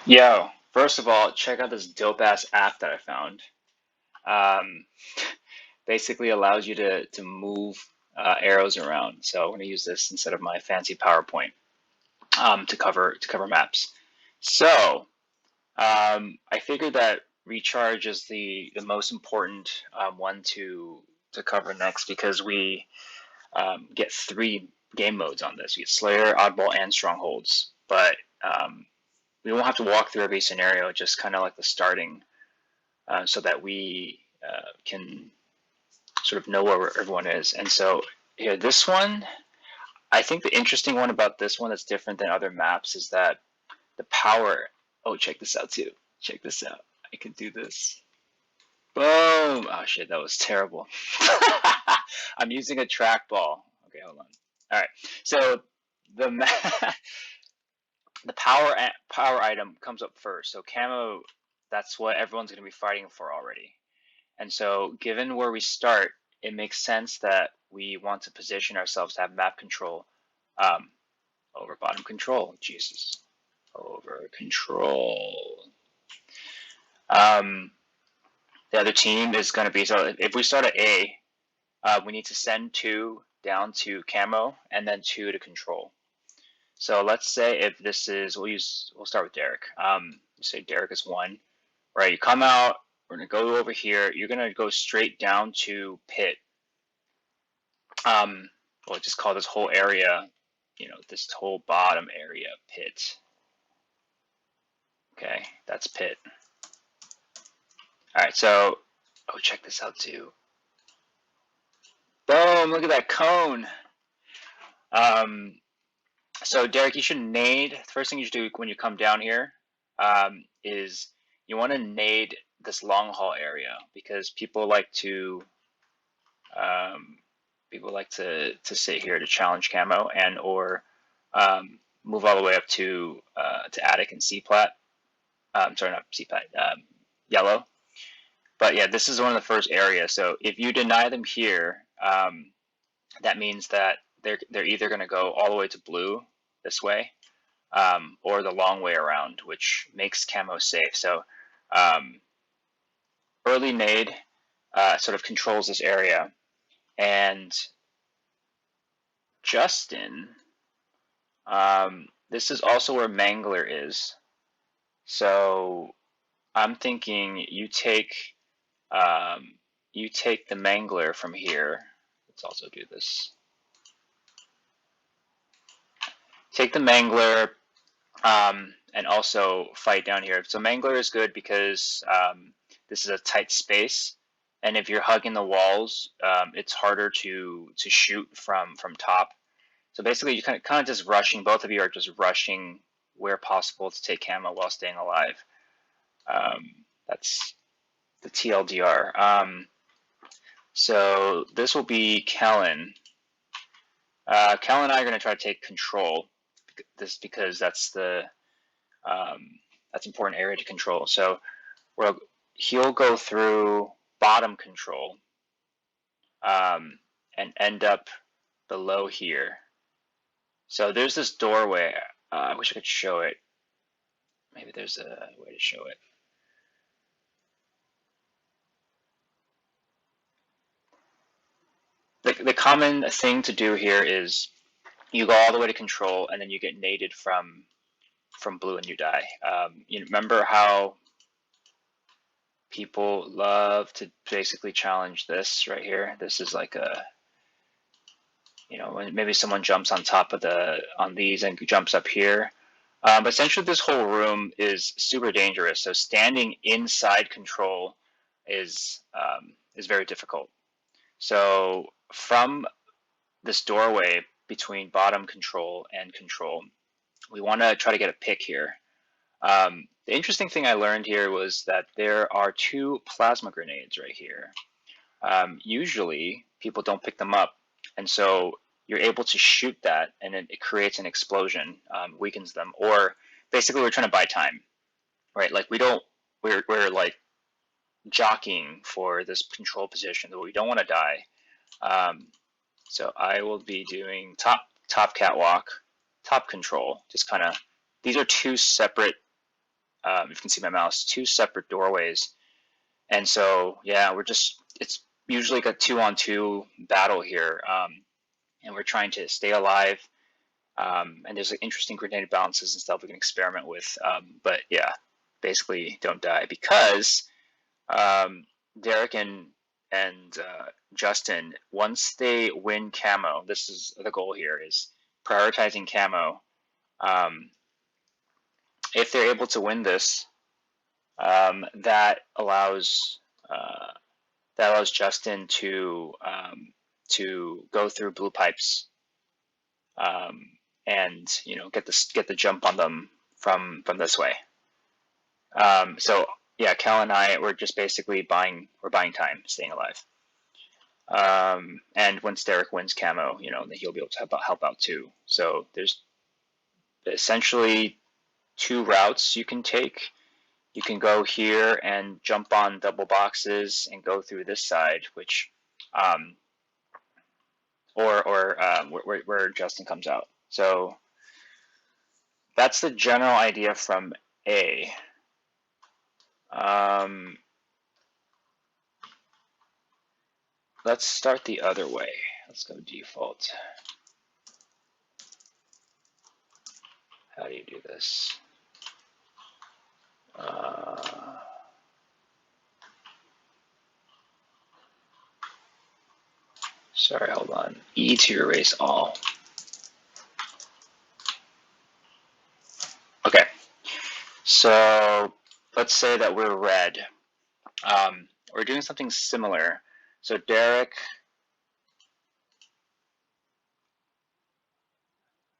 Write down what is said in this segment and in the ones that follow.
Yo, first of all, check out this dope ass app that I found. Um, Basically allows you to move arrows around. So I'm going to use this instead of my fancy PowerPoint to cover maps. So I figured that recharge is the most important one to cover next because we get three game modes on this. We get Slayer, Oddball, and Strongholds. But we won't have to walk through every scenario, just kind of like the starting, so that we can sort of know where everyone is. And so here, this one, I think the interesting one about this one that's different than other maps is that the power. Oh, check this out too. Check this out. I can do this. Boom! Oh shit, that was terrible. I'm using a trackball. Okay, hold on. All right. So the the power item comes up first. So camo, that's what everyone's going to be fighting for already. And so, given where we start, it makes sense that we want to position ourselves to have map control um, over bottom control. Jesus, over control. Um, the other team is going to be, so if we start at A, we need to send two down to camo and then two to control. So let's say if this is, we'll start with Derek. Say Derek is one, right? You come out, we're gonna go over here. You're gonna go straight down to pit. We'll just call this whole area, this whole bottom area pit. Okay, that's pit. All right, so, oh, check this out too. Boom, look at that cone. Um, so Derek, you should nade, the first thing you should do when you come down here is you want to nade this long haul area because um, people like to sit here to challenge camo and or move all the way up to attic and C plat. Sorry, not C plat, yellow. But yeah, this is one of the first areas. So if you deny them here, that means that they're either going to go all the way to blue this way, or the long way around, which makes camo safe. So um, early nade sort of controls this area, and Justin, this is also where Mangler is. So I'm thinking you take the Mangler from here. Let's also do this. Take the Mangler and also fight down here. So Mangler is good because this is a tight space, and if you're hugging the walls, it's harder to shoot from top. So basically, you kind of just rushing. Both of you are just rushing where possible to take camo while staying alive. That's the TLDR. So this will be Kellen. Kellen and I are going to try to take control. This because that's important area to control. So he'll go through bottom control and end up below here. So there's this doorway. I wish I could show it. Maybe there's a way to show it. The common thing to do here is you go all the way to control and then you get naded from blue and you die. You remember how people love to basically challenge this right here? This is like when maybe someone jumps on top of on these and jumps up here. But essentially, this whole room is super dangerous. So standing inside control is very difficult. So from this doorway between bottom control and control, we want to try to get a pick here. The interesting thing I learned here was that there are two plasma grenades right here. Usually, people don't pick them up, and so you're able to shoot that, and it creates an explosion, weakens them. Or basically, we're trying to buy time, right? Like we're like jockeying for this control position, but we don't want to die. So I will be doing top catwalk, top control. Just kind of, these are two separate you can see my mouse, 2 separate doorways. And so, yeah, it's usually like a 2-on-2 battle here. And we're trying to stay alive. And there's like interesting grenade balances and stuff we can experiment with. But yeah, basically don't die because Derek and Justin, once they win camo, this is the goal here, is prioritizing camo. If they're able to win this, that allows Justin to go through blue pipes, and get the jump on them from this way. So yeah, Cal and I, we're just basically buying time, staying alive. And once Derek wins camo, then he'll be able to help out too. So there's essentially 2 routes you can take. You can go here and jump on double boxes and go through this side, which, where Justin comes out. So that's the general idea from A. Let's start the other way. Let's go default. How do you do this? Sorry, hold on. E to erase all. Okay, so let's say that we're red. We're doing something similar. So Derek,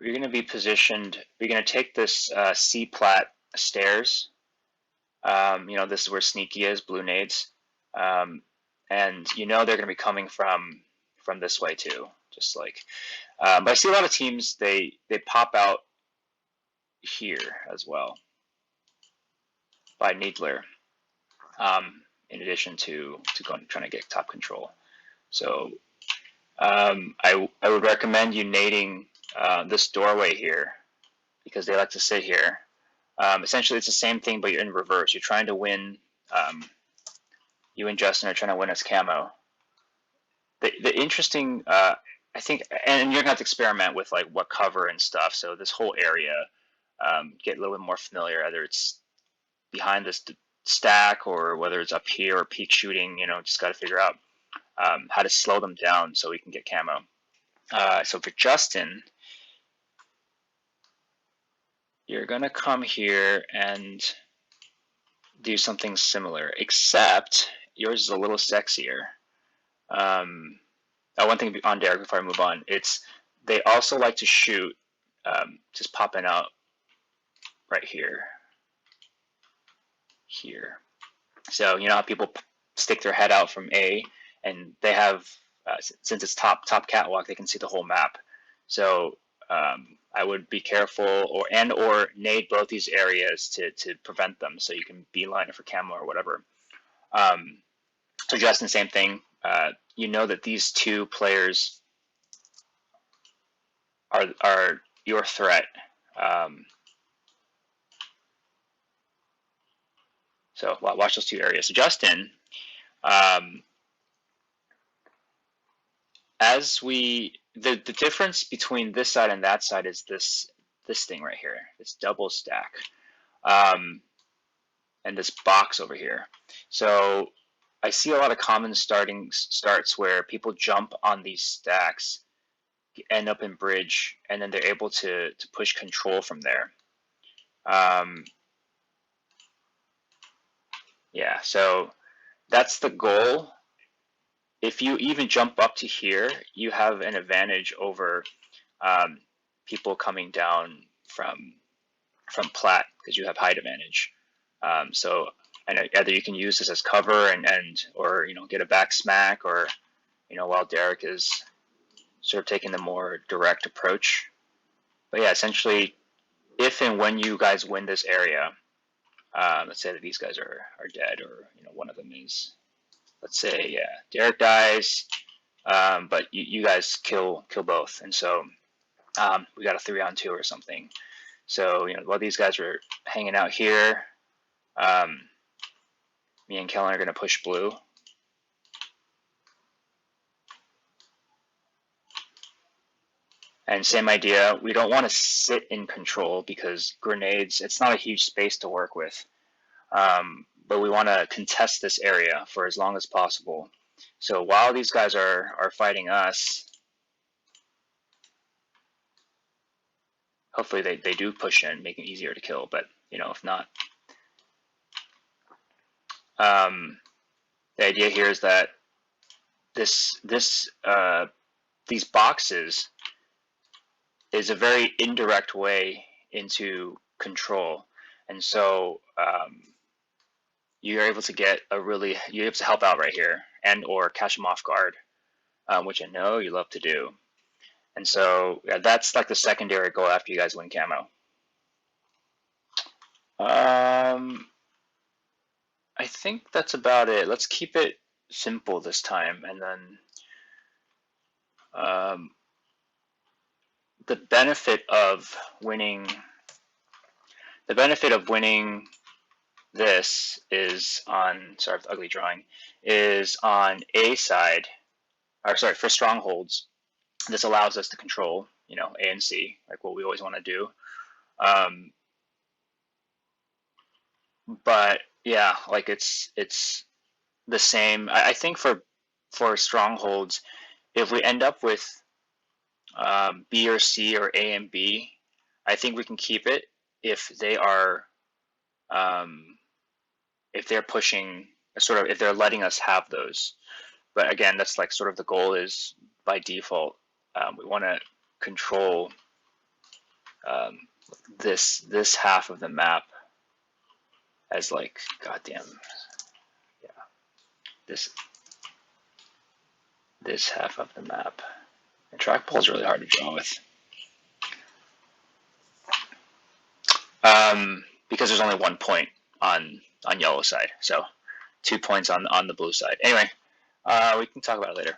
you're going to be positioned, you're going to take this C-plat stairs. This is where Sneaky is, blue nades. And they're going to be coming from this way too, just like. But I see a lot of teams, they pop out here as well by Needler, in addition to trying to get top control. So I would recommend you nading this doorway here, because they like to sit here. Essentially, it's the same thing, but you're in reverse. You're trying to win. You and Justin are trying to win as camo. The interesting, I think, and you're gonna have to experiment with like what cover and stuff. So this whole area, get a little bit more familiar, whether it's behind this stack or whether it's up here or peak shooting. Just got to figure out how to slow them down so we can get camo. So for Justin, you're gonna come here and do something similar, except yours is a little sexier. One thing on Derek before I move on, they also like to shoot just popping out right here. So you know how people stick their head out from A, and they have, since it's top catwalk, they can see the whole map. So I would be careful or nade both these areas to prevent them, so you can beeline it for camo or whatever. So Justin, same thing. That these 2 players are your threat. So watch those 2 areas. So Justin, the difference between this side and that side is this thing right here, this double stack, and this box over here. So I see a lot of common starts where people jump on these stacks, end up in bridge, and then they're able to push control from there. Yeah, so that's the goal. If you even jump up to here, you have an advantage over people coming down from plat, because you have height advantage. So either you can use this as cover or get a back smack, or while Derek is sort of taking the more direct approach. But yeah, essentially, if and when you guys win this area, let's say that these guys are dead, or one of them is. Let's say, yeah, Derek dies, but you guys kill both, and so we got a 3-on-2 or something. So while these guys are hanging out here, Me and Kellen are going to push blue. And same idea, we don't want to sit in control because grenades, it's not a huge space to work with. But we want to contest this area for as long as possible. So while these guys are fighting us, hopefully they do push in, make it easier to kill, but you know, if not. The idea here is that these boxes is a very indirect way into control, and so you're able to get you're able to help out right here and or catch them off guard, which I know you love to do. And so yeah, that's like the secondary goal after you guys win camo. I think that's about it. Let's keep it simple this time, and then the benefit of winning this is on, sorry for the ugly drawing, is on A side, or sorry, for strongholds. This allows us to control, you know, A and C, like what we always want to do. But yeah, like it's the same. I think for strongholds, if we end up with B or C or A and B, I think we can keep it if they are if they're pushing sort of, if they're letting us have those. But again, that's like sort of the goal is by default we want to control this half of the map as like, goddamn, yeah, this half of the map. And trackball is really hard to draw with. Because there's only 1 point on yellow side, so 2 points on the blue side. Anyway, we can talk about it later.